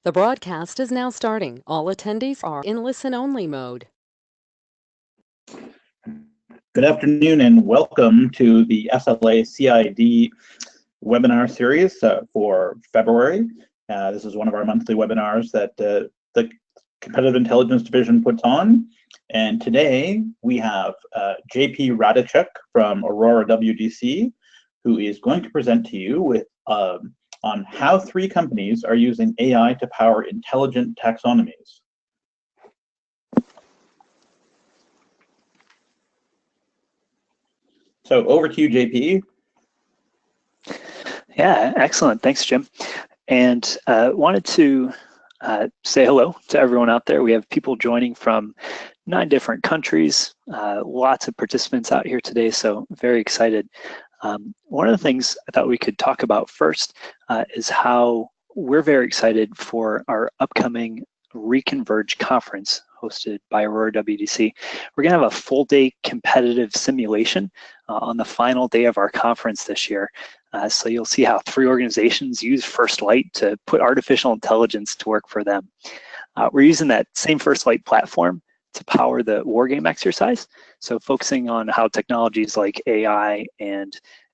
The broadcast is now starting. All attendees are in listen-only mode. Good afternoon and welcome to the SLA CID webinar series for February. This is one of our monthly webinars that the Competitive Intelligence Division puts on. And today we have JP Radicek from Aurora WDC, who is going to present to you with on how 3 companies are using AI to power intelligent taxonomies. So over to you, JP. Yeah, excellent. Thanks, Jim. And wanted to say hello to everyone out there. We have people joining from 9 different countries, lots of participants out here today, so very excited. One of the things I thought we could talk about first is how we're very excited for our upcoming Reconverge conference hosted by Aurora WDC. We're gonna have a full day competitive simulation on the final day of our conference this year. So you'll see how 3 organizations use First Light to put artificial intelligence to work for them. We're using that same First Light platform to power the wargame exercise. So focusing on how technologies like AI and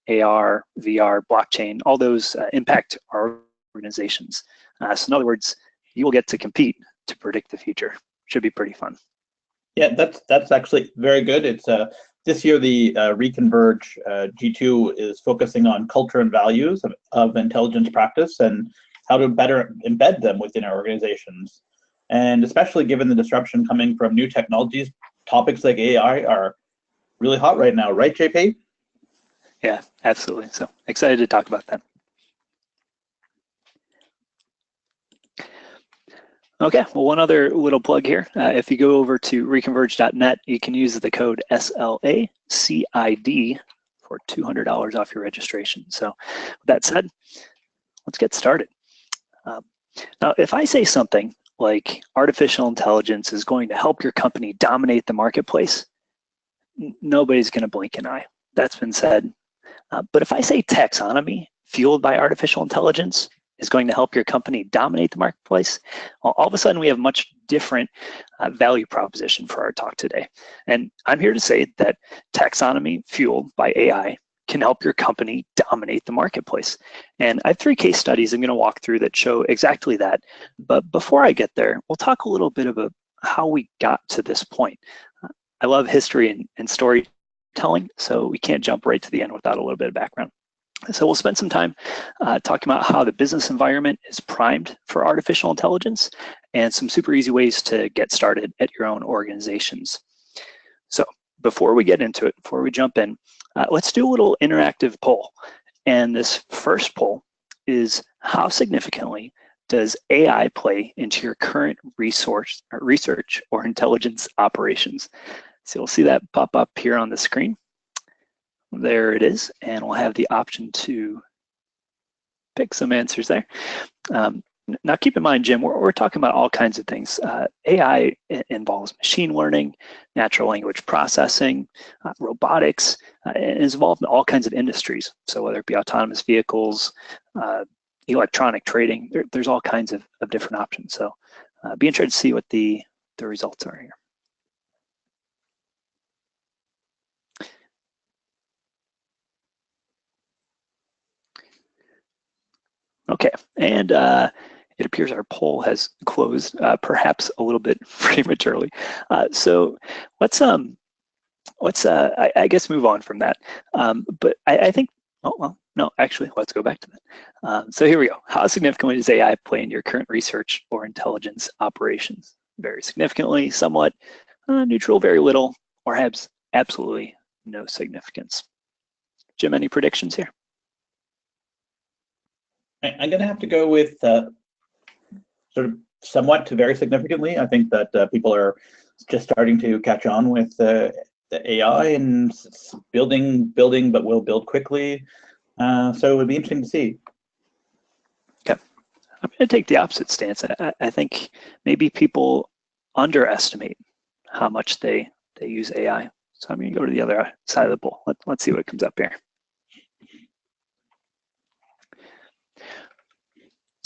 AR, VR, blockchain, all those impact our organizations. So in other words, you will get to compete to predict the future. Should be pretty fun. Yeah, that's actually very good. It's this year the Reconverge G2 is focusing on culture and values of intelligence practice and how to better embed them within our organizations. And especially given the disruption coming from new technologies, topics like AI are really hot right now, right, JP? Yeah, absolutely. So excited to talk about that. Okay, well, one other little plug here. If you go over to reconverge.net, you can use the code SLA CID for $200 off your registration. So with that said, let's get started. Now, if I say something like artificial intelligence is going to help your company dominate the marketplace, nobody's going to blink an eye. That's been said. But if I say taxonomy fueled by artificial intelligence is going to help your company dominate the marketplace, well, all of a sudden we have much different value proposition for our talk today. And I'm here to say that taxonomy fueled by AI can help your company dominate the marketplace. And I have 3 case studies I'm going to walk through that show exactly that. But before I get there, we'll talk a little bit about how we got to this point. I love history and storytelling, so we can't jump right to the end without a little bit of background. So we'll spend some time talking about how the business environment is primed for artificial intelligence and some super easy ways to get started at your own organizations. So before we get into it, before we jump in, let's do a little interactive poll. And this first poll is, how significantly does AI play into your current research or intelligence operations? So you'll see that pop up here on the screen. There it is, and we'll have the option to pick some answers there. Now keep in mind, Jim, we're talking about all kinds of things. AI involves machine learning, natural language processing, robotics, and is involved in all kinds of industries. So whether it be autonomous vehicles, electronic trading, there's all kinds of different options. So be interested to see what the results are here. Okay, and it appears our poll has closed, perhaps a little bit prematurely. So let's I guess move on from that. But I think, oh well, no, actually, let's go back to that. So here we go. How significantly does AI play in your current research or intelligence operations? Very significantly, somewhat, neutral, very little, or has absolutely no significance. Jim, any predictions here? I'm going to have to go with sort of somewhat to very significantly. I think that people are just starting to catch on with the AI and building, but will build quickly. So it would be interesting to see. Okay, I'm going to take the opposite stance. I think maybe people underestimate how much they use AI. So I'm going to go to the other side of the poll. Let's see what comes up here.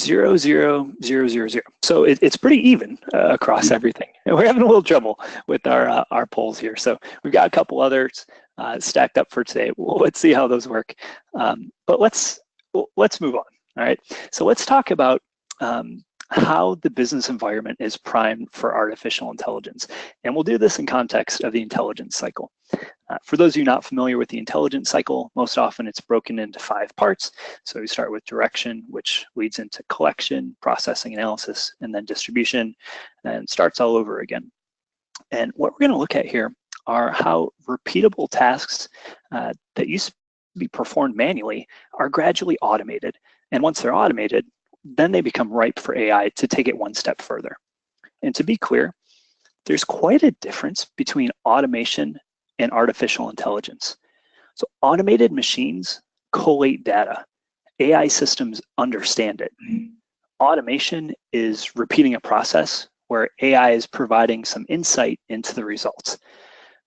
0, 0, 0, 0, 0. So it's pretty even across everything. And we're having a little trouble with our polls here. So we've got a couple others stacked up for today. Well, let's see how those work. But let's move on. All right. So let's talk about how the business environment is primed for artificial intelligence. And we'll do this in context of the intelligence cycle. For those of you not familiar with the intelligence cycle, most often it's broken into 5 parts. So we start with direction, which leads into collection, processing, analysis, and then distribution, and starts all over again. And what we're going to look at here are how repeatable tasks that used to be performed manually are gradually automated. And once they're automated, then they become ripe for AI to take it one step further. And to be clear, there's quite a difference between automation and artificial intelligence. So automated machines collate data. AI systems understand it. Automation is repeating a process where AI is providing some insight into the results.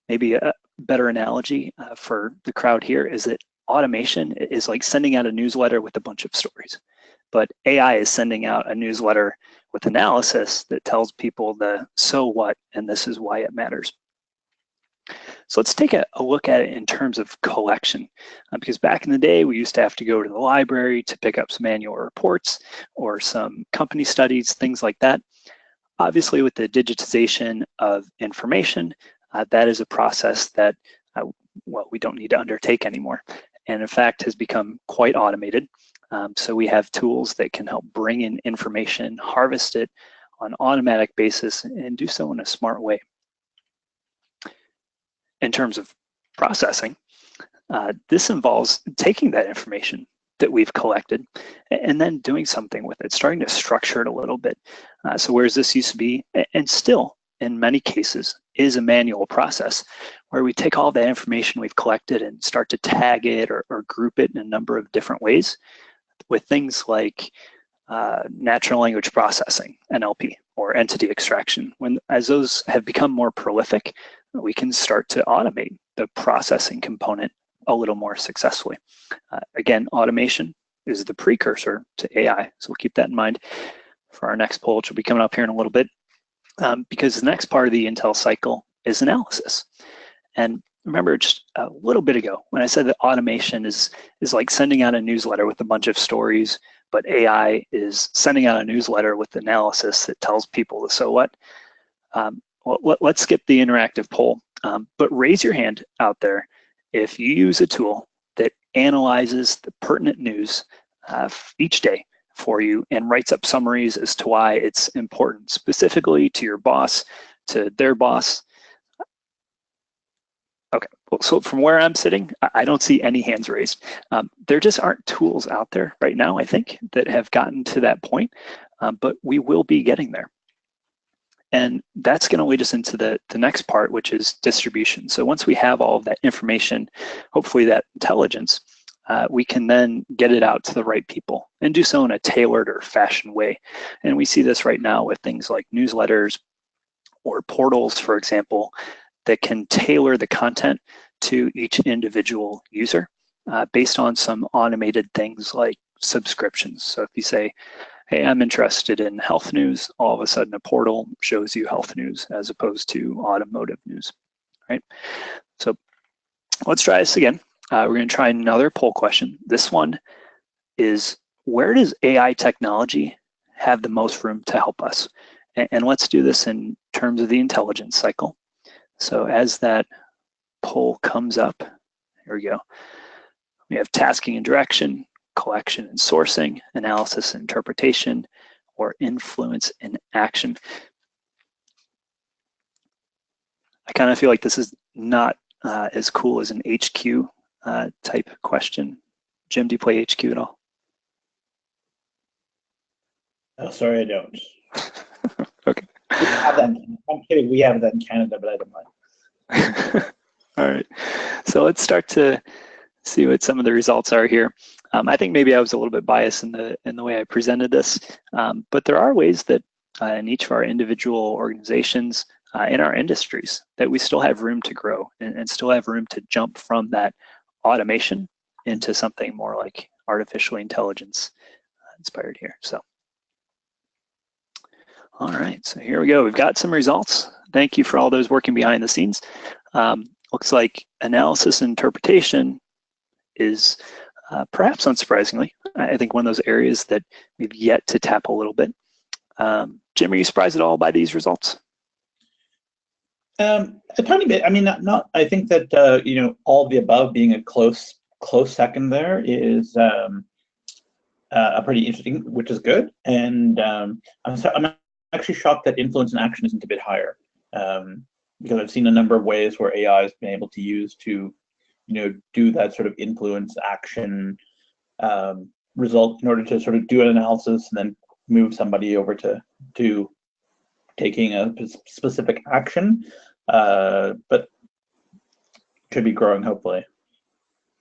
Maybe a better analogy for the crowd here is that automation is like sending out a newsletter with a bunch of stories. But AI is sending out a newsletter with analysis that tells people the so what, and this is why it matters. So let's take a look at it in terms of collection, because back in the day, we used to have to go to the library to pick up some annual reports or some company studies, things like that. Obviously, with the digitization of information, that is a process that, well, we don't need to undertake anymore, and in fact has become quite automated. So we have tools that can help bring in information, harvest it on an automatic basis, and do so in a smart way. In terms of processing, this involves taking that information that we've collected and then doing something with it, starting to structure it a little bit. So whereas this used to be, and still in many cases, is a manual process where we take all that information we've collected and start to tag it or group it in a number of different ways with things like natural language processing, NLP, or entity extraction. As those have become more prolific, we can start to automate the processing component a little more successfully. Again, automation is the precursor to AI, so we'll keep that in mind for our next poll, which will be coming up here in a little bit, because the next part of the Intel cycle is analysis. And remember just a little bit ago when I said that automation is like sending out a newsletter with a bunch of stories, but AI is sending out a newsletter with analysis that tells people the so what. Well, let's skip the interactive poll, but raise your hand out there if you use a tool that analyzes the pertinent news each day for you and writes up summaries as to why it's important, specifically to your boss, to their boss. Okay, well, so from where I'm sitting, I don't see any hands raised. There just aren't tools out there right now, I think, that have gotten to that point, but we will be getting there. And that's going to lead us into the next part, which is distribution. So once we have all of that information, hopefully that intelligence, we can then get it out to the right people and do so in a tailored or fashioned way. And we see this right now with things like newsletters or portals, for example, that can tailor the content to each individual user based on some automated things like subscriptions. So if you say, hey, I'm interested in health news, all of a sudden a portal shows you health news as opposed to automotive news, right? So let's try this again. We're going to try another poll question. This one is, where does AI technology have the most room to help us? And let's do this in terms of the intelligence cycle. So as that poll comes up, here we go. We have tasking and direction, collection and sourcing, analysis and interpretation, or influence and action. I kind of feel like this is not as cool as an HQ type question. Jim, do you play HQ at all? Oh, sorry, I don't. Okay. We have that. I'm kidding. We have that in Canada, but I don't mind. All right. So let's start to see what some of the results are here. I think maybe I was a little bit biased in the way I presented this, but there are ways that in each of our individual organizations, in our industries, that we still have room to grow and still have room to jump from that automation into something more like artificial intelligence inspired here. So All right, so here we go. We've got some results. Thank you for all those working behind the scenes. Looks like analysis and interpretation is perhaps unsurprisingly, I think one of those areas that we've yet to tap a little bit. Jim, are you surprised at all by these results? A tiny bit. I mean, not. I think that all of the above being a close second there is a pretty interesting, which is good. And I'm actually shocked that influence and action isn't a bit higher, because I've seen a number of ways where AI has been able to use to do that sort of influence action result in order to sort of do an analysis and then move somebody over to taking a specific action, but could be growing hopefully.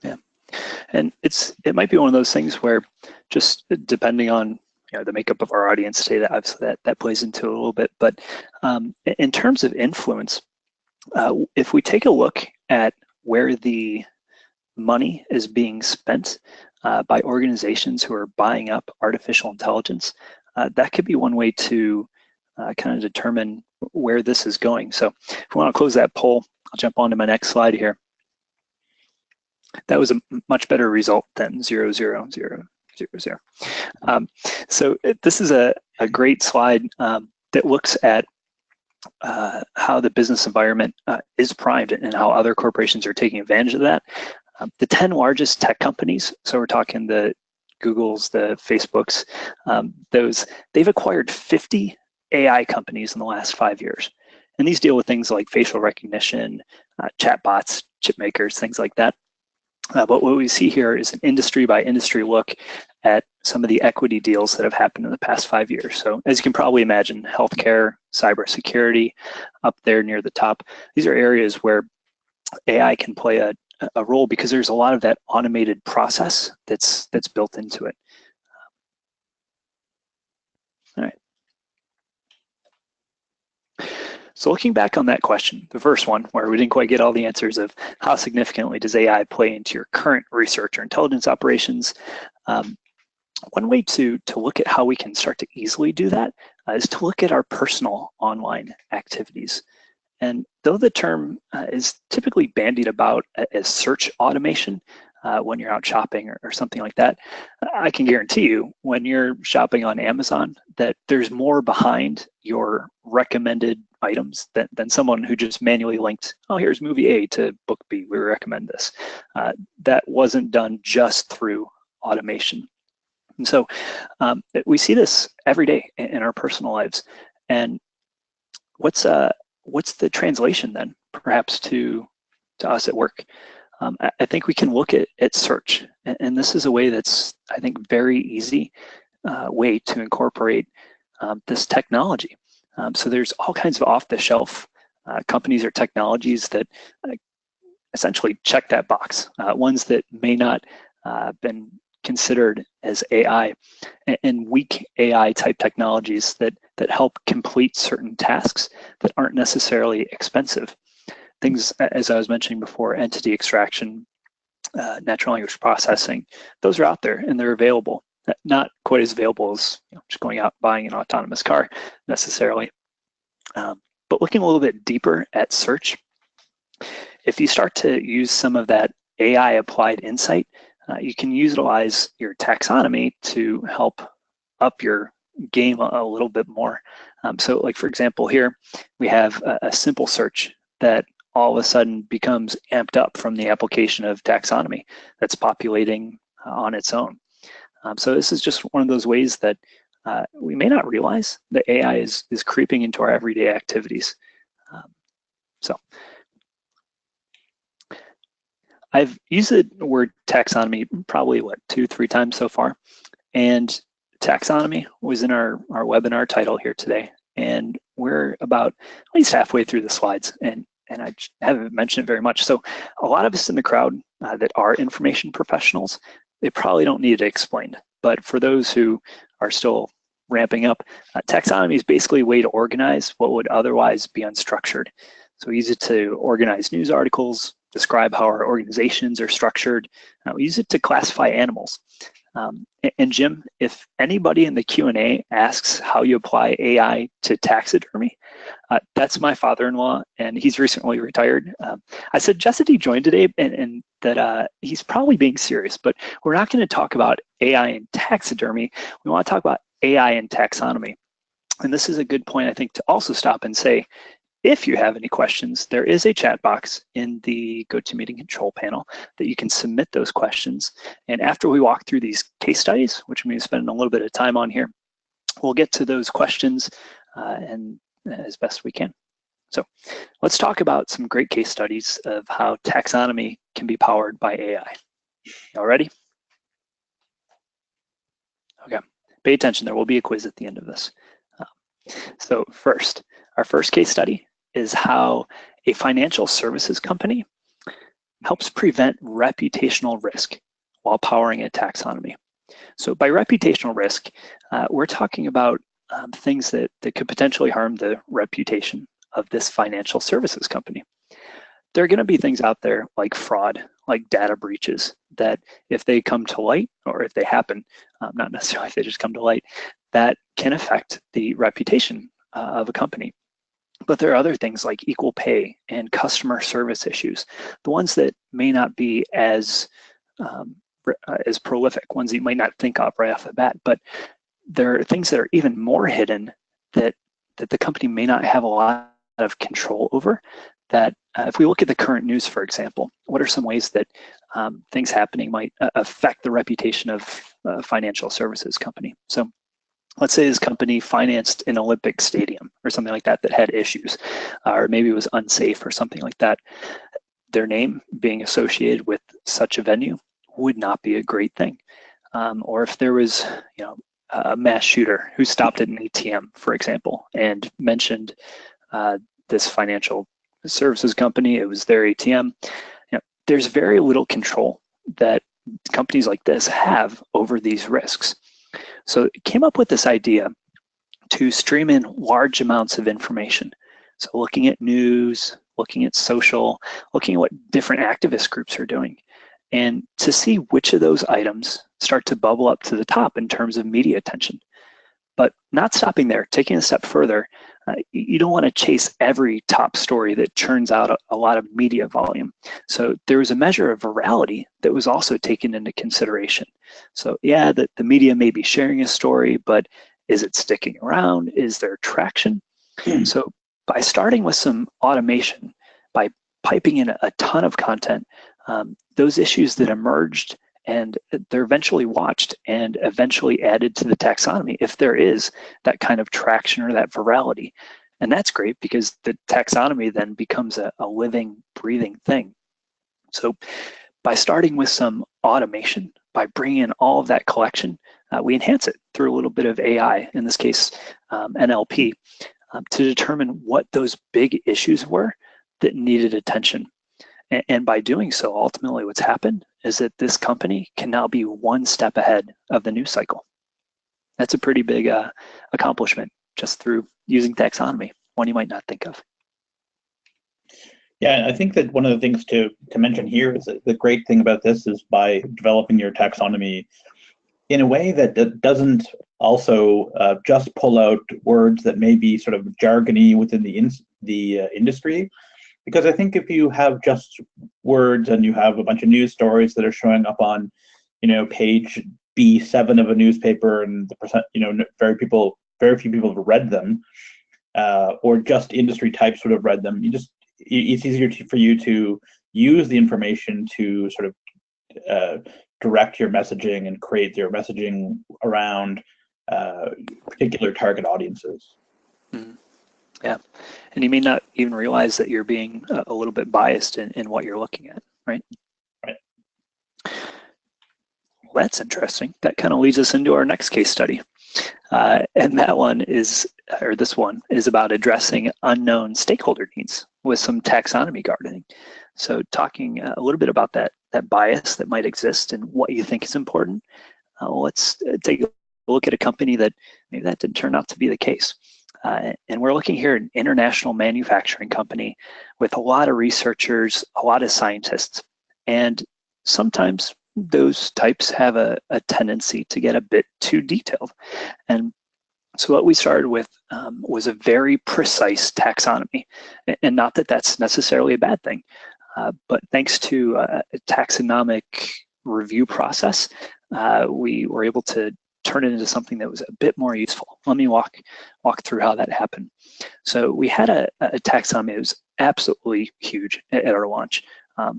Yeah, and it might be one of those things where just depending on the makeup of our audience today, that plays into it a little bit. But in terms of influence, if we take a look at where the money is being spent by organizations who are buying up artificial intelligence, that could be one way to kind of determine where this is going. So if we want to close that poll, I'll jump on to my next slide here. That was a much better result than 0, 0, 0, 0, 0. So this is a great slide that looks at how the business environment is primed and how other corporations are taking advantage of that. The 10 largest tech companies, so we're talking the Googles, the Facebooks, they've acquired 50 AI companies in the last 5 years. And these deal with things like facial recognition, chatbots, chip makers, things like that. But what we see here is an industry by industry look at some of the equity deals that have happened in the past 5 years. So as you can probably imagine, healthcare, cybersecurity, up there near the top, these are areas where AI can play a role because there's a lot of that automated process that's built into it. All right. So looking back on that question, the first one where we didn't quite get all the answers of how significantly does AI play into your current research or intelligence operations, one way to look at how we can start to easily do that is to look at our personal online activities. And though the term is typically bandied about as search automation when you're out shopping or something like that, I can guarantee you when you're shopping on Amazon that there's more behind your recommended items than someone who just manually linked, oh, here's movie A to book B, we recommend this. That wasn't done just through automation. And so we see this every day in our personal lives. And what's the translation then, perhaps to us at work? I think we can look at search, and this is a way that's, I think, very easy way to incorporate this technology. So there's all kinds of off-the-shelf companies or technologies that essentially check that box, ones that may not been considered as AI, and weak AI type technologies that help complete certain tasks that aren't necessarily expensive. Things, as I was mentioning before, entity extraction, natural language processing, those are out there and they're available. Not quite as available as just going out buying an autonomous car necessarily. But looking a little bit deeper at search, if you start to use some of that AI applied insight, you can utilize your taxonomy to help up your game a little bit more. So like, for example, here we have a simple search that all of a sudden becomes amped up from the application of taxonomy that's populating on its own. So this is just one of those ways that we may not realize that AI is creeping into our everyday activities. So I've used the word taxonomy probably, 2-3 times so far. And taxonomy was in our webinar title here today. And we're about at least halfway through the slides. And I haven't mentioned it very much. So a lot of us in the crowd that are information professionals, they probably don't need it explained. But for those who are still ramping up, taxonomy is basically a way to organize what would otherwise be unstructured. So we use it to organize news articles, describe how our organizations are structured. We use it to classify animals. And Jim, if anybody in the Q&A asks how you apply AI to taxidermy, that's my father-in-law, and he's recently retired. I suggested he join today, and that he's probably being serious, but we're not going to talk about AI in taxidermy. We want to talk about AI in taxonomy. And this is a good point, I think, to also stop and say, if you have any questions, there is a chat box in the GoToMeeting control panel that you can submit those questions. And after we walk through these case studies, which I'm going to spend a little bit of time on here, we'll get to those questions and as best we can. So let's talk about some great case studies of how taxonomy can be powered by AI. Y'all ready? Okay, pay attention. There will be a quiz at the end of this. So first, our first case study is how a financial services company helps prevent reputational risk while powering a taxonomy. So by reputational risk, we're talking about things that could potentially harm the reputation of this financial services company. There are going to be things out there like fraud, like data breaches, that if they come to light, or if they happen, not necessarily if they just come to light, that can affect the reputation of a company. But there are other things like equal pay and customer service issues, the ones that may not be as prolific, ones that you might not think of right off the bat, but there are things that are even more hidden that the company may not have a lot of control over. That if we look at the current news, for example, what are some ways that things happening might affect the reputation of a financial services company? So let's say this company financed an Olympic stadium or something like that that had issues, or maybe it was unsafe or something like that. Their name being associated with such a venue would not be a great thing. Or if there was, a mass shooter who stopped at an ATM, for example, and mentioned this financial services company, it was their ATM. There's very little control that companies like this have over these risks. So it came up with this idea to stream in large amounts of information. So looking at news, looking at social, looking at what different activist groups are doing, and to see which of those items start to bubble up to the top in terms of media attention. But not stopping there, taking a step further, you don't want to chase every top story that churns out a lot of media volume. So there was a measure of virality that was also taken into consideration. So yeah, the media may be sharing a story, but is it sticking around? Is there traction? So by starting with some automation, by piping in a ton of content, those issues that emerged and they're eventually watched and eventually added to the taxonomy if there is that kind of traction or that virality. And that's great because the taxonomy then becomes a living, breathing thing. So by starting with some automation, by bringing in all of that collection, we enhance it through a little bit of AI, in this case NLP, to determine what those big issues were that needed attention. And by doing so, ultimately what's happened is that this company can now be one step ahead of the news cycle. That's a pretty big accomplishment just through using taxonomy, one you might not think of. Yeah, I think that one of the things to mention here is that the great thing about this is by developing your taxonomy in a way that doesn't also just pull out words that may be sort of jargony within the industry. Because I think if you have just words and you have a bunch of news stories that are showing up on, page B7 of a newspaper, and the percent, very few people have read them, or just industry types would have read them. It's easier for you to use the information to sort of direct your messaging and create your messaging around particular target audiences. Mm-hmm. Yeah, and you may not even realize that you're being a little bit biased in what you're looking at, right? Right. Well, that's interesting. That kind of leads us into our next case study. And that one is, or this one is about addressing unknown stakeholder needs with some taxonomy gardening. So talking a little bit about that bias that might exist and what you think is important. Let's take a look at a company that maybe that didn't turn out to be the case. And we're looking here at an international manufacturing company with a lot of researchers, a lot of scientists, and sometimes those types have a tendency to get a bit too detailed. And so what we started with was a very precise taxonomy. And not that that's necessarily a bad thing, but thanks to a taxonomic review process, we were able to turn it into something that was a bit more useful. Let me walk through how that happened. So we had a taxonomy that was absolutely huge at our launch,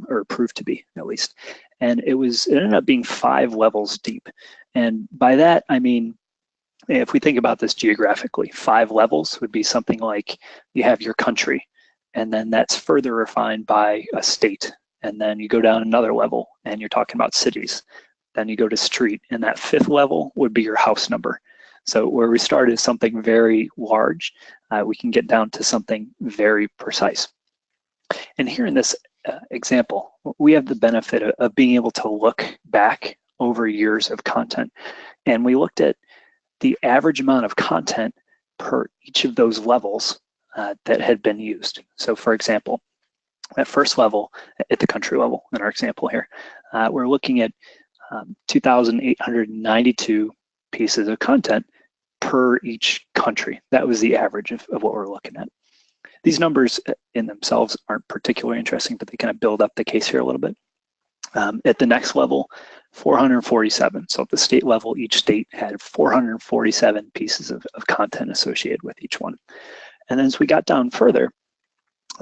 or proved to be at least. And it ended up being 5 levels deep. And by that, I mean, if we think about this geographically, 5 levels would be something like you have your country, and then that's further refined by a state. And then you go down another level and you're talking about cities. Then you go to street, and that 5th level would be your house number. So where we start is something very large, we can get down to something very precise. And here in this example, we have the benefit of being able to look back over years of content. And we looked at the average amount of content per each of those levels that had been used. So for example, at first level, at the country level, in our example here, we're looking at 2,892 pieces of content per each country. That was the average of what we're looking at. These numbers in themselves aren't particularly interesting, but they kind of build up the case here a little bit. At the next level, 447. So at the state level, each state had 447 pieces of content associated with each one. And then as we got down further,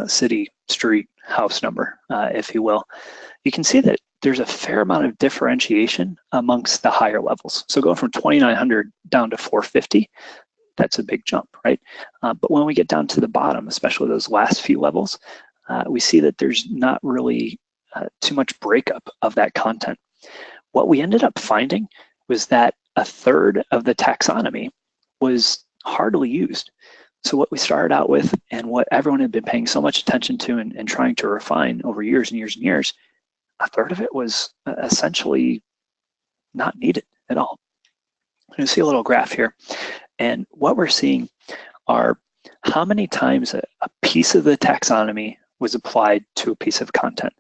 city, street, house number, if you will, you can see that there's a fair amount of differentiation amongst the higher levels. So going from 2,900 down to 450, that's a big jump, right? But when we get down to the bottom, especially those last few levels, we see that there's not really too much breakup of that content. What we ended up finding was that 1/3 of the taxonomy was hardly used. So what we started out with, and what everyone had been paying so much attention to and trying to refine over years and years and years, 1/3 of it was essentially not needed at all. You see a little graph here, and what we're seeing are how many times a piece of the taxonomy was applied to a piece of content.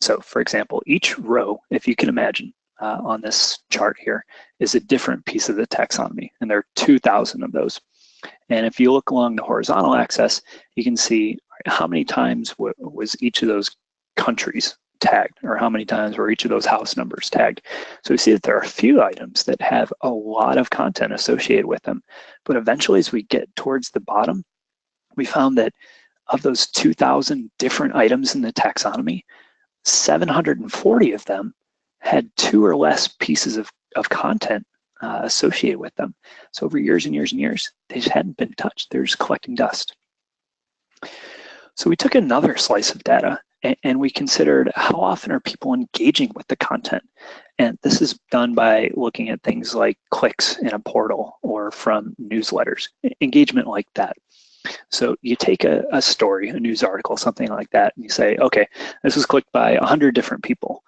So for example, each row, if you can imagine, on this chart here, is a different piece of the taxonomy, and there are 2,000 of those. And if you look along the horizontal axis, you can see how many times was each of those countries tagged, or how many times were each of those house numbers tagged. So we see that there are a few items that have a lot of content associated with them, but eventually as we get towards the bottom, we found that of those 2,000 different items in the taxonomy, 740 of them had 2 or less pieces of content associated with them. So over years and years and years, they just hadn't been touched. They're just collecting dust. So we took another slice of data and we considered how often are people engaging with the content. And this is done by looking at things like clicks in a portal or from newsletters, engagement like that. So you take a story, a news article, something like that, and you say, okay, this was clicked by 100 different people.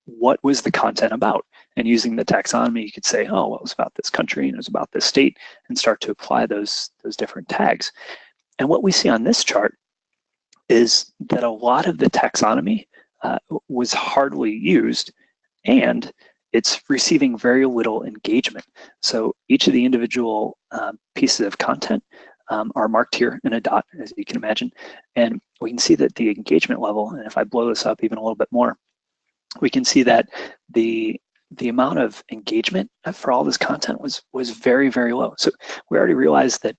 What was the content about? And using the taxonomy, you could say, oh, well, it was about this country and it was about this state, and start to apply those different tags. And what we see on this chart is that a lot of the taxonomy was hardly used, and it's receiving very little engagement. So each of the individual pieces of content are marked here in a dot, as you can imagine. And we can see that the engagement level, and if I blow this up even a little bit more, we can see that the amount of engagement for all this content was very, very low. So we already realized that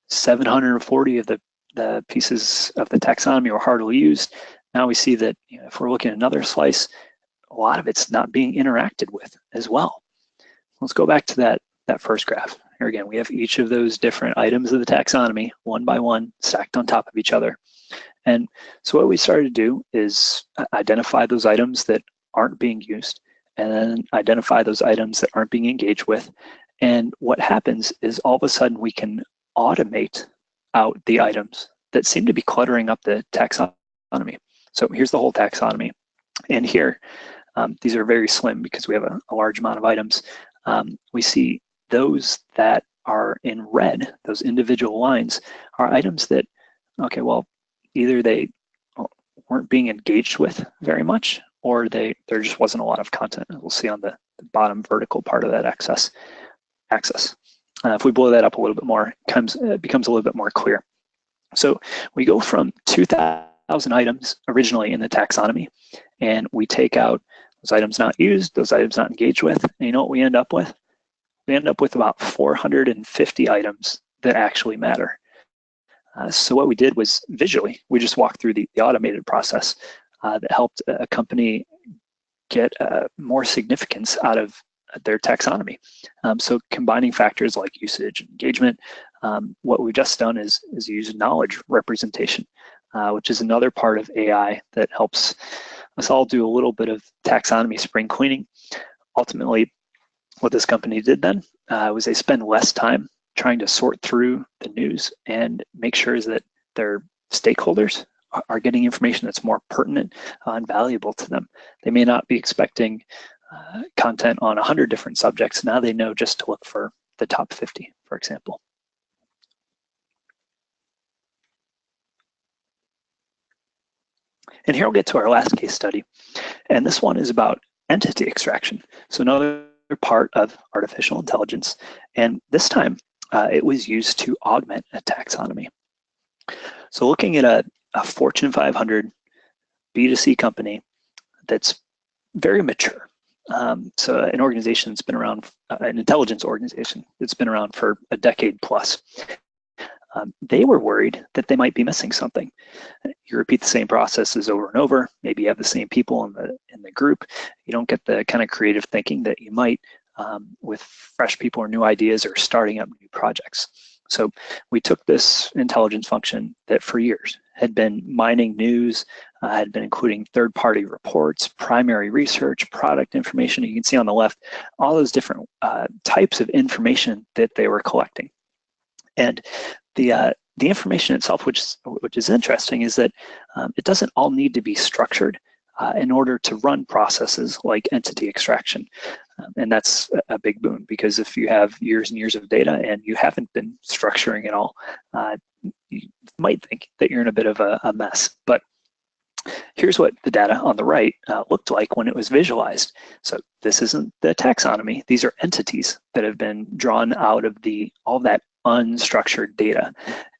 740 of the pieces of the taxonomy were hardly used. Now we see that, you know, if we're looking at another slice, a lot of it's not being interacted with as well. Let's go back to that first graph. Here again, we have each of those different items of the taxonomy, one by one, stacked on top of each other. And so what we started to do is identify those items that aren't being used, and then identify those items that aren't being engaged with. And what happens is all of a sudden we can automate out the items that seem to be cluttering up the taxonomy. So here's the whole taxonomy. And here, these are very slim because we have a large amount of items. We see those that are in red, those individual lines, are items that, okay, well, either they weren't being engaged with very much, or there just wasn't a lot of content. We'll see on the bottom vertical part of that axis. If we blow that up a little bit more, it becomes a little bit more clear. So we go from 2,000 items originally in the taxonomy, and we take out those items not used, those items not engaged with, and you know what we end up with? We end up with about 450 items that actually matter. So what we did was visually, we just walked through the automated process that helped a company get more significance out of their taxonomy. So combining factors like usage and engagement, what we've just done is use knowledge representation, which is another part of AI that helps us all do a little bit of taxonomy spring cleaning. Ultimately, what this company did then was they spend less time trying to sort through the news and make sure that their stakeholders are getting information that's more pertinent and valuable to them. They may not be expecting content on 100 different subjects. Now they know just to look for the top 50, for example. And here we'll get to our last case study. And this one is about entity extraction. So another part of artificial intelligence. And this time it was used to augment a taxonomy. So looking at a Fortune 500 B2C company that's very mature. So an organization that's been around, an intelligence organization that's been around for a decade plus. They were worried that they might be missing something. You repeat the same processes over and over. Maybe you have the same people in the group. You don't get the kind of creative thinking that you might with fresh people or new ideas or starting up new projects. So we took this intelligence function that for years had been mining news, had been including third-party reports, primary research, product information. You can see on the left all those different types of information that they were collecting. And the information itself, which is interesting, is that it doesn't all need to be structured in order to run processes like entity extraction. And that's a big boon, because if you have years and years of data and you haven't been structuring it all, you might think that you're in a bit of a mess. But here's what the data on the right looked like when it was visualized. So this isn't the taxonomy. These are entities that have been drawn out of all that unstructured data.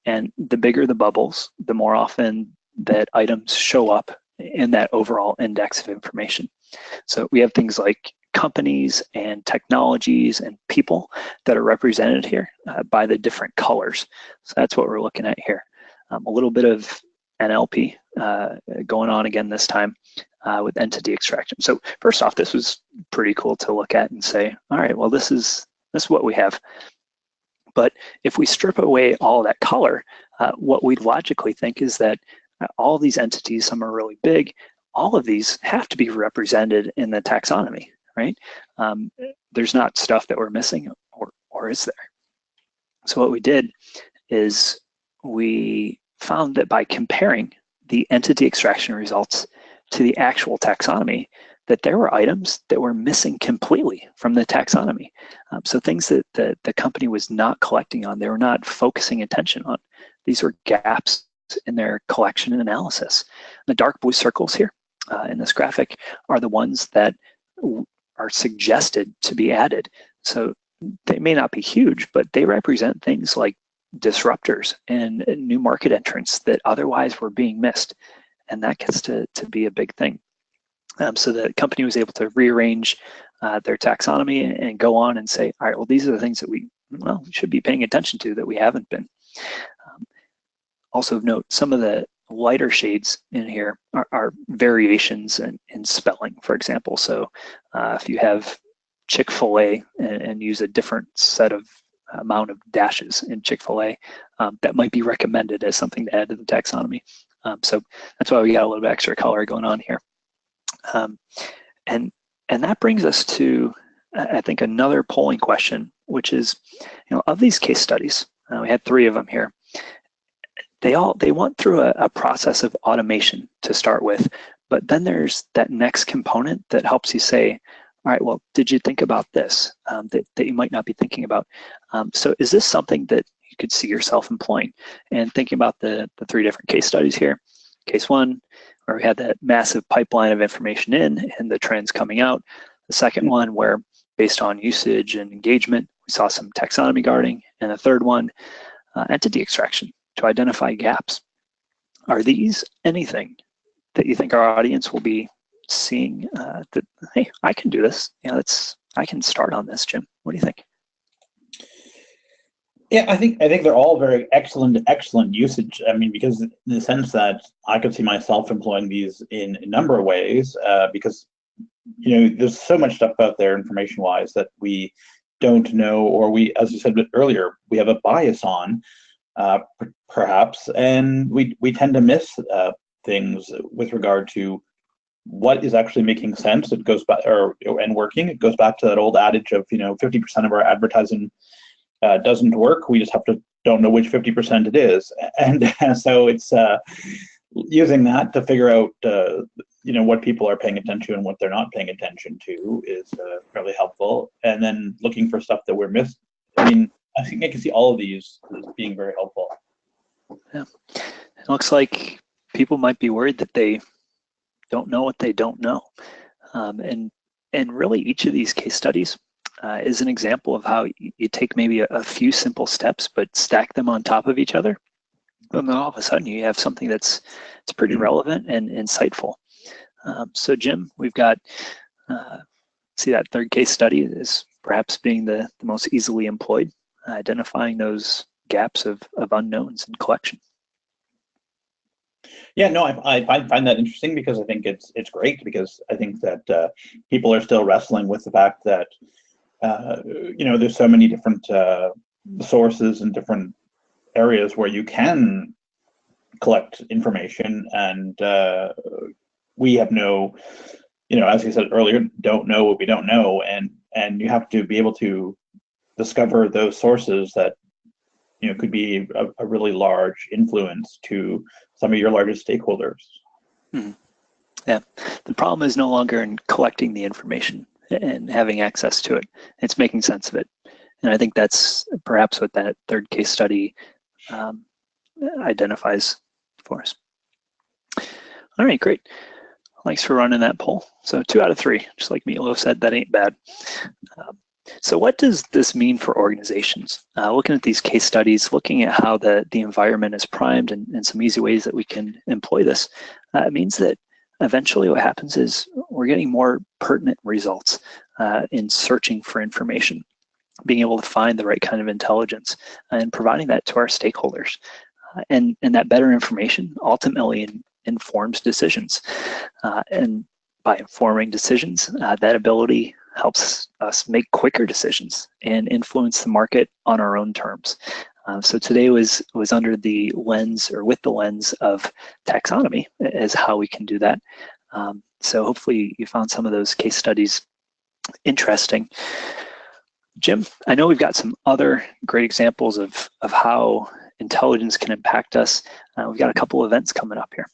And the bigger the bubbles, the more often that items show up in that overall index of information. So we have things like companies and technologies and people that are represented here by the different colors. So that's what we're looking at here. A little bit of NLP going on again this time with entity extraction. So first off, this was pretty cool to look at and say, all right, well, this is what we have. But if we strip away all that color, what we'd logically think is that all these entities, some are really big, all of these have to be represented in the taxonomy, right? There's not stuff that we're missing, or is there? So what we did is we found that by comparing the entity extraction results to the actual taxonomy, that there were items that were missing completely from the taxonomy. So things that the company was not collecting on, they were not focusing attention on. These were gaps in their collection and analysis. The dark blue circles here in this graphic are the ones that are suggested to be added. So they may not be huge, but they represent things like disruptors and new market entrants that otherwise were being missed. And that gets to be a big thing. So the company was able to rearrange their taxonomy and go on and say, all right, well, these are the things that we should be paying attention to that we haven't been. Also of note, some of the lighter shades in here are variations in spelling, for example. So if you have Chick-fil-A and use a different set of amount of dashes in Chick-fil-A, that might be recommended as something to add to the taxonomy. So that's why we got a little bit extra color going on here. And that brings us to, I think, another polling question, which is, of these case studies, we had 3 of them here. They went through a process of automation to start with, but then there's that next component that helps you say, all right, well, did you think about this that you might not be thinking about? So is this something that you could see yourself employing? And thinking about the 3 different case studies here, case one, where we had that massive pipeline of information in and the trends coming out. The second one, where based on usage and engagement, we saw some taxonomy guarding. And the third one, entity extraction to identify gaps. Are these anything that you think our audience will be seeing that, hey, I can do this? I can start on this, Jim. What do you think? Yeah, I think they're all very excellent usage. I mean, because in the sense that I could see myself employing these in a number of ways, because there's so much stuff out there information-wise that we don't know, or we, as you said earlier, we have a bias on, perhaps, and we tend to miss things with regard to what is actually making sense. It goes back, and working. It goes back to that old adage of 50% of our advertising doesn't work. We just don't know which 50% it is, and so it's using that to figure out what people are paying attention to and what they're not paying attention to is fairly helpful. And then looking for stuff that we're missing. I mean, I think I can see all of these as being very helpful. Yeah, it looks like people might be worried that they don't know what they don't know, and really each of these case studies is an example of how you take maybe a few simple steps, but stack them on top of each other, and then all of a sudden you have something that's pretty relevant and insightful. So Jim, we've got, see that third case study is perhaps being the most easily employed, identifying those gaps of unknowns in collection. Yeah, no, I find that interesting because I think it's great, because I think that people are still wrestling with the fact that there's so many different sources and different areas where you can collect information, and we have no, as you said earlier, don't know what we don't know, and you have to be able to discover those sources that could be a really large influence to some of your largest stakeholders. Mm-hmm. Yeah, the problem is no longer in collecting the information and having access to it. It's making sense of it. And I think that's perhaps what that third case study identifies for us. All right, great. Thanks for running that poll. So 2 out of 3, just like Meatloaf said, that ain't bad. So what does this mean for organizations? Looking at these case studies, looking at how the environment is primed and some easy ways that we can employ this, it means that eventually what happens is we're getting more pertinent results in searching for information, being able to find the right kind of intelligence and providing that to our stakeholders. And that better information ultimately informs decisions. And by informing decisions, that ability helps us make quicker decisions and influence the market on our own terms. So today was under the lens, or with the lens, of taxonomy as how we can do that. So hopefully you found some of those case studies interesting. Jim, I know we've got some other great examples of how intelligence can impact us. We've got a couple events coming up here.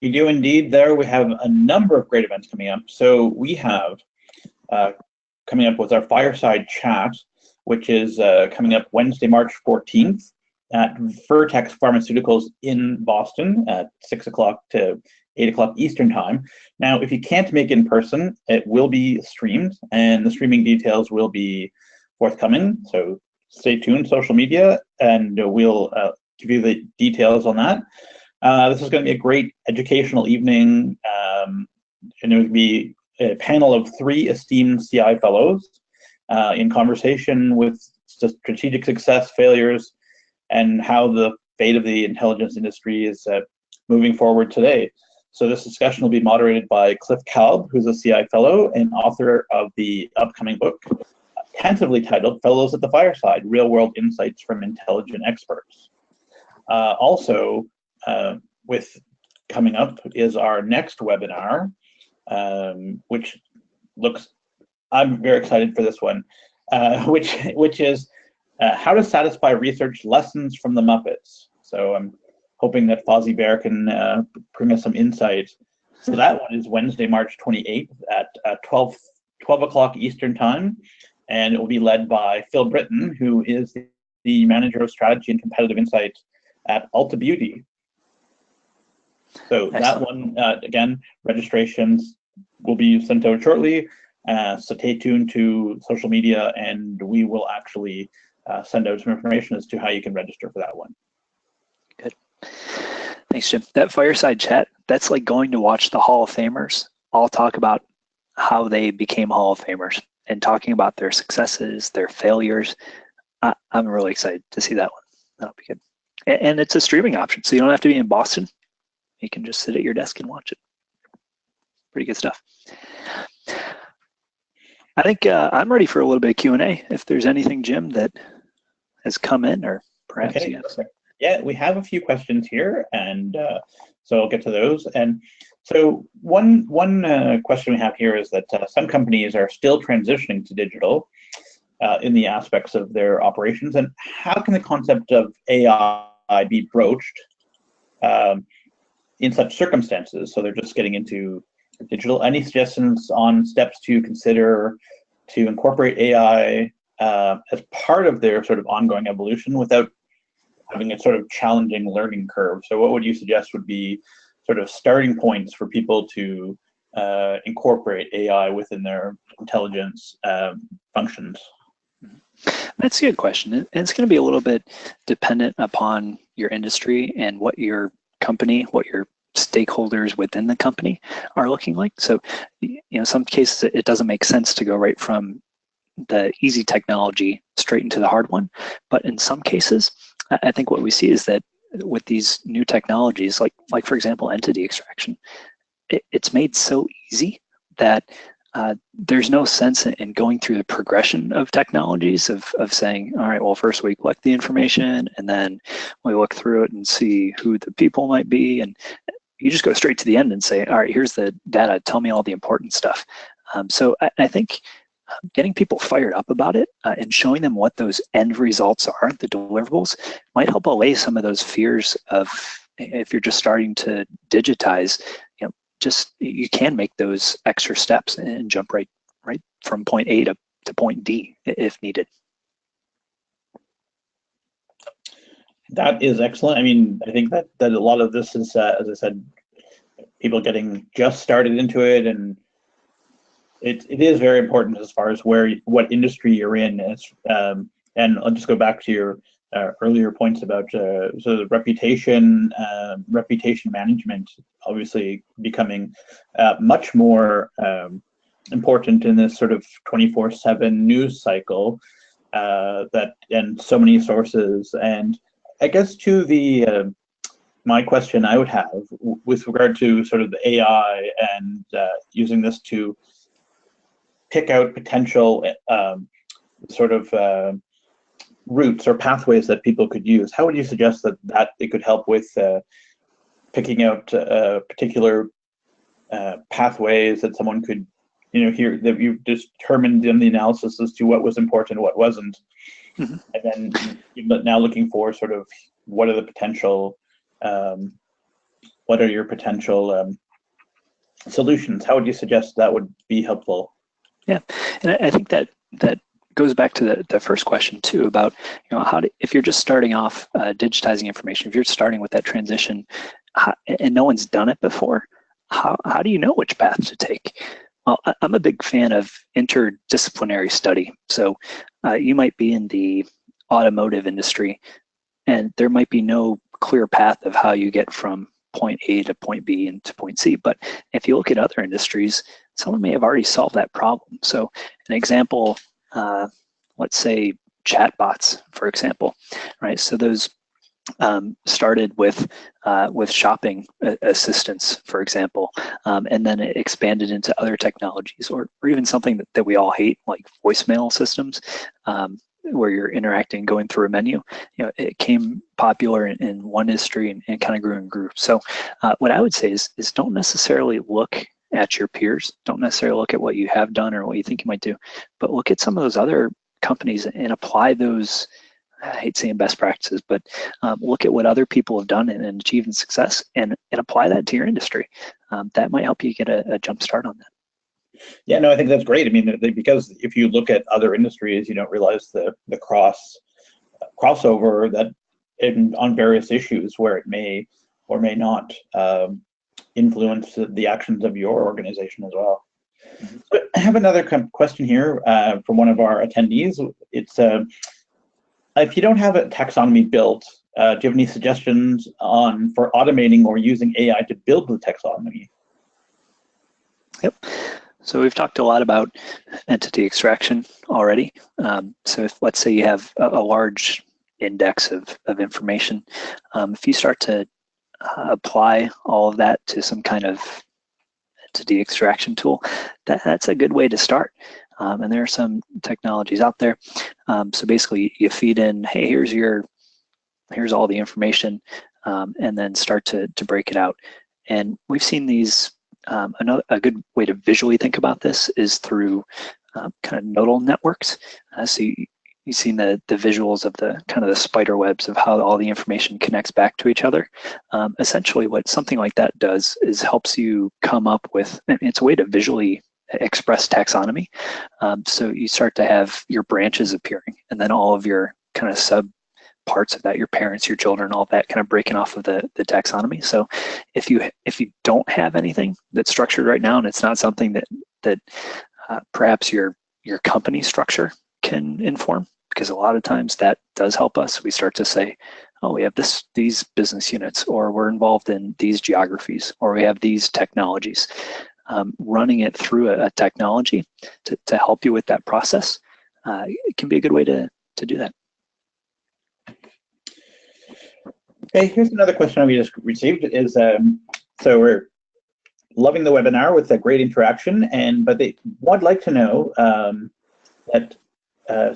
We do indeed. There we have a number of great events coming up. So we have coming up with our fireside chat, which is coming up Wednesday, March 14th at Vertex Pharmaceuticals in Boston at 6 o'clock to 8 o'clock Eastern time. Now, if you can't make it in person, it will be streamed, and the streaming details will be forthcoming. So stay tuned, social media, and we'll give you the details on that. This is going to be a great educational evening, and it would be a panel of 3 esteemed CI fellows in conversation with strategic success, failures, and how the fate of the intelligence industry is moving forward today. So this discussion will be moderated by Cliff Kalb, who's a CI fellow and author of the upcoming book, tentatively titled Fellows at the Fireside, Real-World Insights from Intelligent Experts. Also, with coming up is our next webinar, which looks, I'm very excited for this one, which is how to satisfy research lessons from the Muppets. So I'm hoping that Fozzie Bear can bring us some insight. So that one is Wednesday, March 28th at 12 o'clock Eastern time, and it will be led by Phil Britton, who is the Manager of Strategy and Competitive Insight at Ulta Beauty. So Excellent. that one, again, registrations will be sent out shortly. So stay tuned to social media, and we will actually send out some information as to how you can register for that one. Good. Thanks, Jim. That fireside chat, that's like going to watch the Hall of Famers all talk about how they became Hall of Famers and talking about their successes, their failures. I'm really excited to see that one. That'll be good. And it's a streaming option, so you don't have to be in Boston. You can just sit at your desk and watch it. Pretty good stuff. I think I'm ready for a little bit of Q&A. If there's anything, Jim, that has come in, or perhaps Okay, you have. Yeah, we have a few questions here, and so I'll get to those. And so one question we have here is that some companies are still transitioning to digital in the aspects of their operations, and how can the concept of AI be broached in such circumstances? So they're just getting into digital. Any suggestions on steps to consider to incorporate AI as part of their sort of ongoing evolution without having a sort of challenging learning curve? So what would you suggest would be sort of starting points for people to incorporate AI within their intelligence functions? That's a good question. And it's going to be a little bit dependent upon your industry and what your company, what your stakeholders within the company are looking like. So, some cases it doesn't make sense to go right from the easy technology straight into the hard one. But in some cases, I think what we see is that with these new technologies, like for example, entity extraction, it's made so easy that there's no sense in going through the progression of technologies of saying, all right, well, first we collect the information and then we look through it and see who the people might be. And you just go straight to the end and say, all right, here's the data, tell me all the important stuff. So I think getting people fired up about it and showing them what those end results are, the deliverables, might help allay some of those fears of, if you're just starting to digitize, you can make those extra steps and jump right from point A to point D if needed. That is excellent. I mean, I think that a lot of this is, as I said, people getting just started into it, and it is very important as far as what industry you're in. And I'll just go back to your earlier points about so the reputation management obviously becoming much more important in this sort of 24/7 news cycle and so many sources. And I guess to the my question I would have with regard to sort of the AI and using this to pick out potential sort of routes or pathways that people could use. How would you suggest that it could help with picking out particular pathways that someone could, hear that you've determined in the analysis as to what was important, what wasn't, and then now looking for sort of what are the potential, what are your potential solutions? How would you suggest that would be helpful? Yeah, and I think that goes back to the first question too about if you're just starting off digitizing information, if you're starting with that transition and no one's done it before, how do you know which path to take? Well, I'm a big fan of interdisciplinary study. So you might be in the automotive industry and there might be no clear path of how you get from point A to point B and to point C. But if you look at other industries, someone may have already solved that problem. So an example, let's say chatbots, for example, right? So those started with shopping assistance, for example, and then it expanded into other technologies, or even something that we all hate, like voicemail systems, where you're interacting, going through a menu. It came popular in one industry and kind of grew and grew. So what I would say is don't necessarily look at your peers, don't necessarily look at what you have done or what you think you might do, but look at some of those other companies and apply those, I hate saying best practices, but look at what other people have done and achieved success and apply that to your industry. That might help you get a jump start on that. Yeah, no, I think that's great. I mean, because if you look at other industries, you don't realize the crossover that on various issues where it may or may not influence the actions of your organization as well. So I have another question here from one of our attendees. It's if you don't have a taxonomy built, do you have any suggestions for automating or using AI to build the taxonomy? Yep. So we've talked a lot about entity extraction already. So if, let's say, you have a large index of information, if you start to apply all of that to some kind of entity extraction tool, that's a good way to start. And there are some technologies out there. So basically, you feed in, hey, here's all the information, and then start to break it out. And we've seen these. A good way to visually think about this is through kind of nodal networks. So you've seen the visuals of the kind of the spider webs of how all the information connects back to each other. Essentially, what something like that does is helps you come up with, it's a way to visually express taxonomy. So you start to have your branches appearing, and then all of your kind of sub parts of that, your parents, your children, all that kind of breaking off of the taxonomy. So if you don't have anything that's structured right now, and it's not something that perhaps your company structure can inform, because a lot of times that does help us. We start to say, oh, we have these business units, or we're involved in these geographies, or we have these technologies. Running it through a technology to help you with that process, it can be a good way to do that. Okay, here's another question we just received. Is so we're loving the webinar with a great interaction, but they would like to know that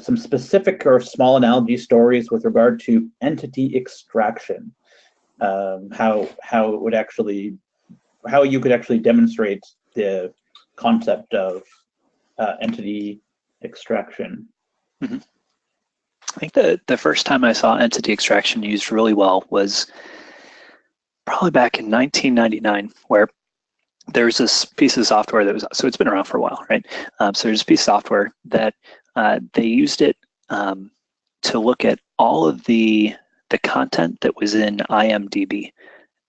some specific or small analogy stories with regard to entity extraction. How you could actually demonstrate the concept of entity extraction. Mm-hmm. I think the first time I saw entity extraction used really well was probably back in 1999, where there's this piece of software that was, so it's been around for a while, right? So there's a piece of software that they used it to look at all of the content that was in IMDb.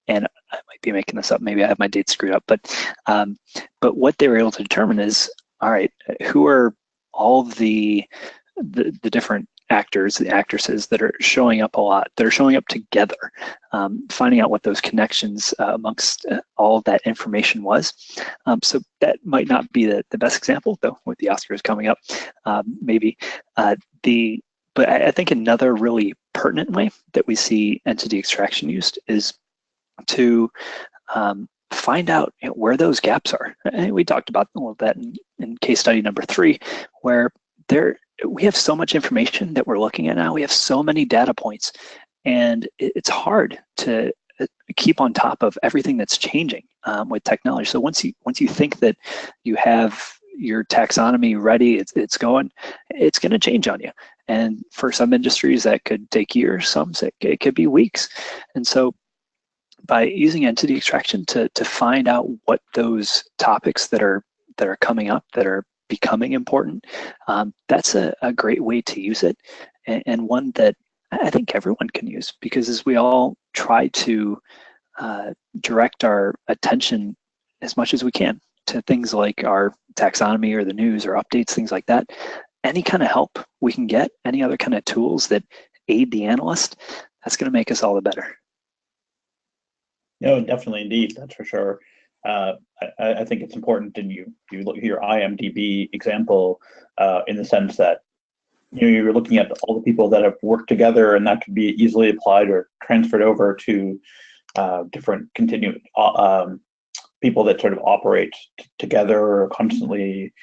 And I might be making this up, maybe I have my dates screwed up, but what they were able to determine is, all right, who are all the different actors, the actresses that are showing up a lot, that are showing up together, finding out what those connections amongst all of that information was. So that might not be the best example, though, with the Oscars coming up, maybe. But I think another really pertinent way that we see entity extraction used is to find out where those gaps are. And we talked about all of that in case study number 3, where we have so much information that we're looking at now. We have so many data points, and it's hard to keep on top of everything that's changing with technology. So once you think that you have your taxonomy ready, it's going to change on you. And for some industries, that could take years. Some it could be weeks. And so by using entity extraction to find out what those topics that are coming up, that are becoming important, that's a great way to use it, and one that I think everyone can use, because as we all try to direct our attention as much as we can to things like our taxonomy or the news or updates, things like that, any kind of help we can get, any other kind of tools that aid the analyst, that's going to make us all the better. No, definitely, indeed, that's for sure. I think it's important, and you look at your IMDb example in the sense that you're looking at all the people that have worked together, and that could be easily applied or transferred over to different continued people that sort of operate together or constantly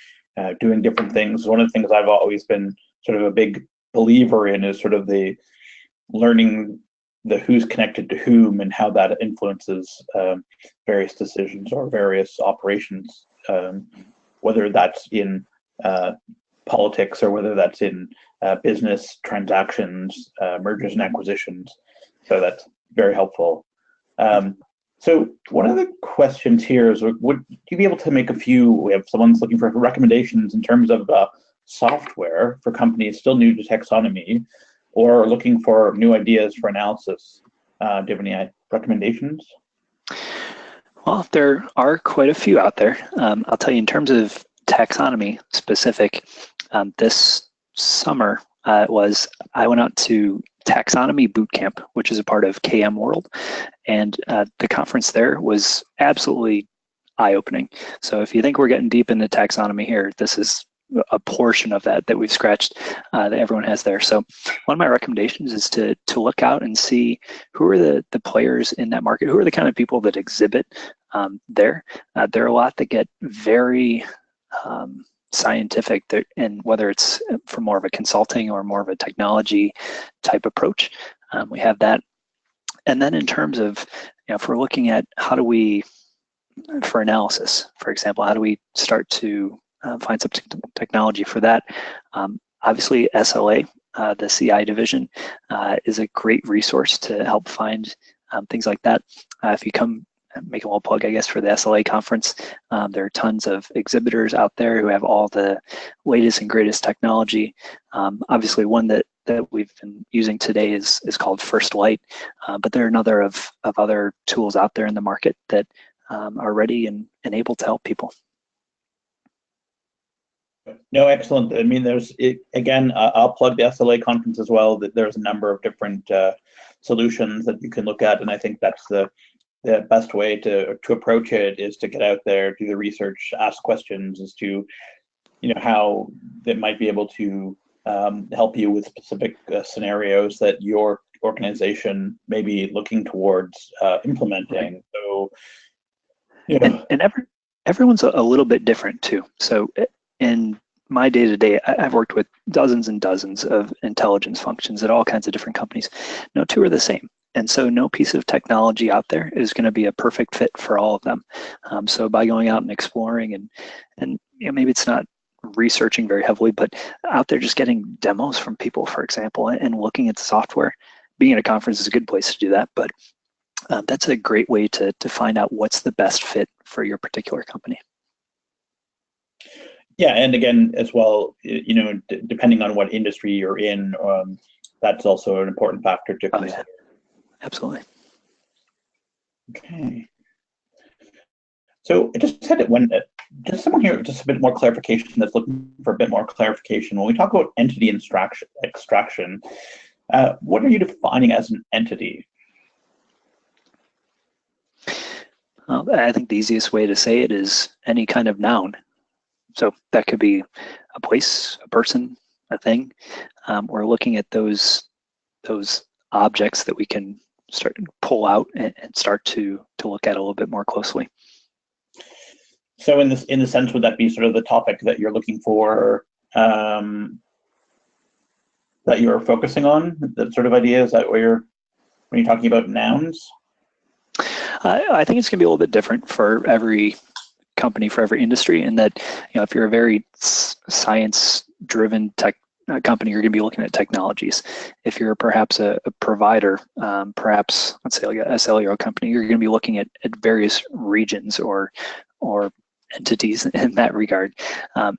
doing different things. One of the things I've always been sort of a big believer in is sort of the learning the who's connected to whom and how that influences various decisions or various operations, whether that's in politics or whether that's in business transactions, mergers and acquisitions. So that's very helpful. So one of the questions here is, would you be able to make we have someone's looking for recommendations in terms of software for companies still new to taxonomy, or looking for new ideas for analysis. Do you have any recommendations? Well, there are quite a few out there. I'll tell you, in terms of taxonomy specific, this summer I went out to Taxonomy Bootcamp, which is a part of KM World, and the conference there was absolutely eye-opening. So if you think we're getting deep into taxonomy here, this is a portion of that we've scratched that everyone has there. So one of my recommendations is to look out and see who are the players in that market, who are the kind of people that exhibit there. There are a lot that get very scientific, and whether it's from more of a consulting or more of a technology type approach, we have that. And then in terms of, if we're looking at how do we, for analysis, for example, how do we start to find some technology for that? Obviously, SLA, the CI division, is a great resource to help find things like that. If you come, make a little plug, I guess, for the SLA conference, there are tons of exhibitors out there who have all the latest and greatest technology. Obviously, one that we've been using today is called First Light, but there are another of other tools out there in the market that are ready and able to help people. No, excellent. I mean, again, I'll plug the SLA conference as well. That there's a number of different solutions that you can look at, and I think that's the best way to approach it, is to get out there, do the research, ask questions as to, how they might be able to help you with specific scenarios that your organization may be looking towards implementing. So, and everyone's a little bit different too. So in my day-to-day, I've worked with dozens and dozens of intelligence functions at all kinds of different companies. No two are the same. And so no piece of technology out there is going to be a perfect fit for all of them. So by going out and exploring and maybe it's not researching very heavily, but out there just getting demos from people, for example, and looking at the software. Being at a conference is a good place to do that, but that's a great way to find out what's the best fit for your particular company. Yeah, and again, as well, depending on what industry you're in, that's also an important factor to consider. Yeah. Absolutely. Okay. So I just had just someone here, just a bit more clarification, that's looking for a bit more clarification. When we talk about entity extraction, what are you defining as an entity? Well, I think the easiest way to say it is any kind of noun. So that could be a place, a person, a thing. We're looking at those objects that we can start to pull out and start to look at a little bit more closely. So in the sense, would that be sort of the topic that you're looking for, that you're focusing on? That sort of idea, is that when you're talking about nouns? I think it's going to be a little bit different for every company, for every industry, in that, if you're a very science-driven tech company, you're going to be looking at technologies. If you're perhaps a provider, perhaps let's say like a SLA company, you're going to be looking at various regions or entities in that regard.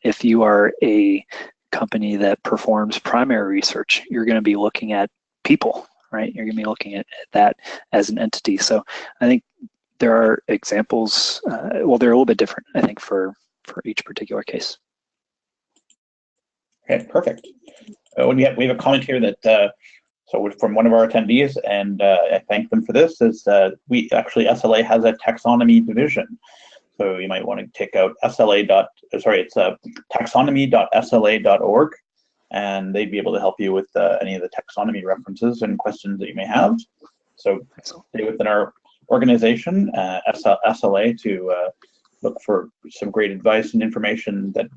If you are a company that performs primary research, you're going to be looking at people, right? You're going to be looking at that as an entity. So I think there are examples, they're a little bit different, I think, for each particular case. Okay, perfect. We have a comment here that so from one of our attendees, and I thank them for this, is we actually, SLA has a taxonomy division. So you might want to take out taxonomy.sla.org, and they'd be able to help you with any of the taxonomy references and questions that you may have. So stay within our organization, SLA, to look for some great advice and information that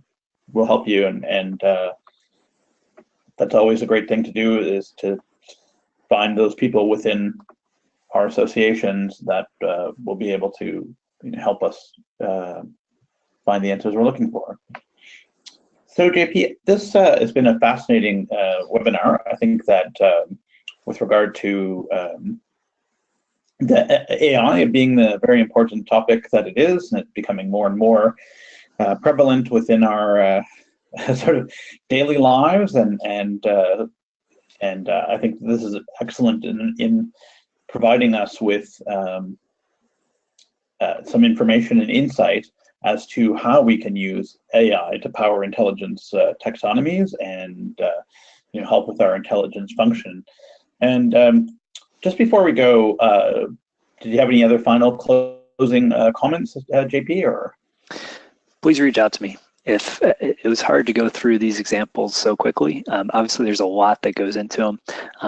will help you, and that's always a great thing to do, is to find those people within our associations that will be able to help us find the answers we're looking for. So JP, this has been a fascinating webinar. I think that with regard to the AI being the very important topic that it is, and it's becoming more and more prevalent within our sort of daily lives, and I think this is excellent in providing us with some information and insight as to how we can use AI to power intelligence taxonomies and help with our intelligence function. And just before we go, did you have any other final closing comments, JP? Or please reach out to me. If it was hard to go through these examples so quickly, obviously there's a lot that goes into them.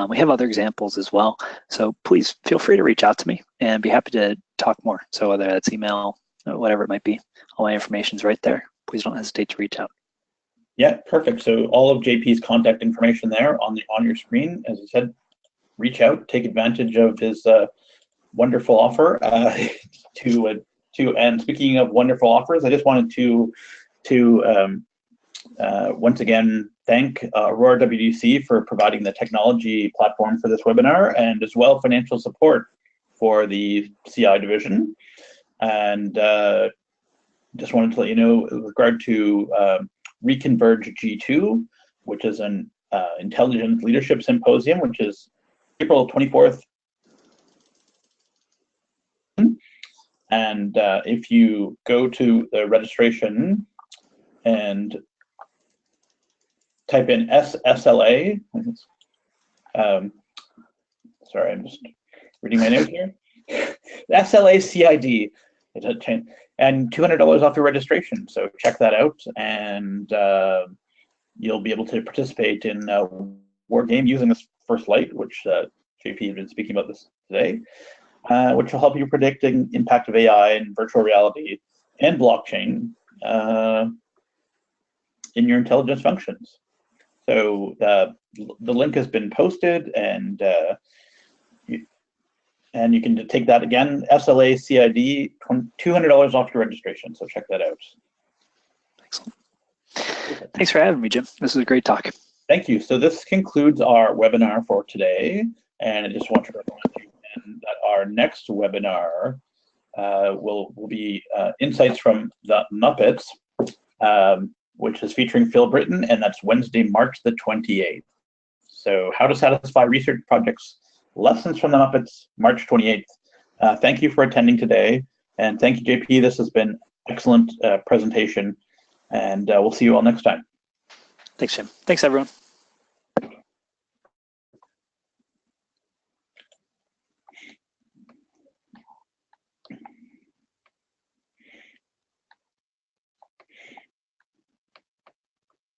We have other examples as well. So please feel free to reach out to me and be happy to talk more. So whether that's email, whatever it might be, all my information's right there. Please don't hesitate to reach out. Yeah, perfect. So all of JP's contact information there on your screen. As I said, reach out, take advantage of his wonderful offer. And speaking of wonderful offers, I just wanted to once again thank Aurora WDC for providing the technology platform for this webinar, and as well financial support for the CI division. And just wanted to let you know with regard to Reconverge G2, which is an intelligent leadership symposium, which is April 24th. And if you go to the registration and type in SLA, sorry, I'm just reading my notes here. SLA CID, and $200 off your registration. So check that out, and you'll be able to participate in War Game using this First Light, which JP has been speaking about this today, which will help you predict the impact of AI and virtual reality and blockchain in your intelligence functions. So the link has been posted, and you can take that again, SLA CID, $200 off your registration. So check that out. Excellent. Thanks for having me, Jim. This was a great talk. Thank you. So this concludes our webinar for today. And I just want to remind you that our next webinar will be Insights from the Muppets, which is featuring Phil Britton, and that's Wednesday, March the 28th. So how to satisfy research projects, lessons from the Muppets, March 28th. Thank you for attending today. And thank you, JP. This has been excellent presentation. And we'll see you all next time. Thanks, Jim. Thanks, everyone.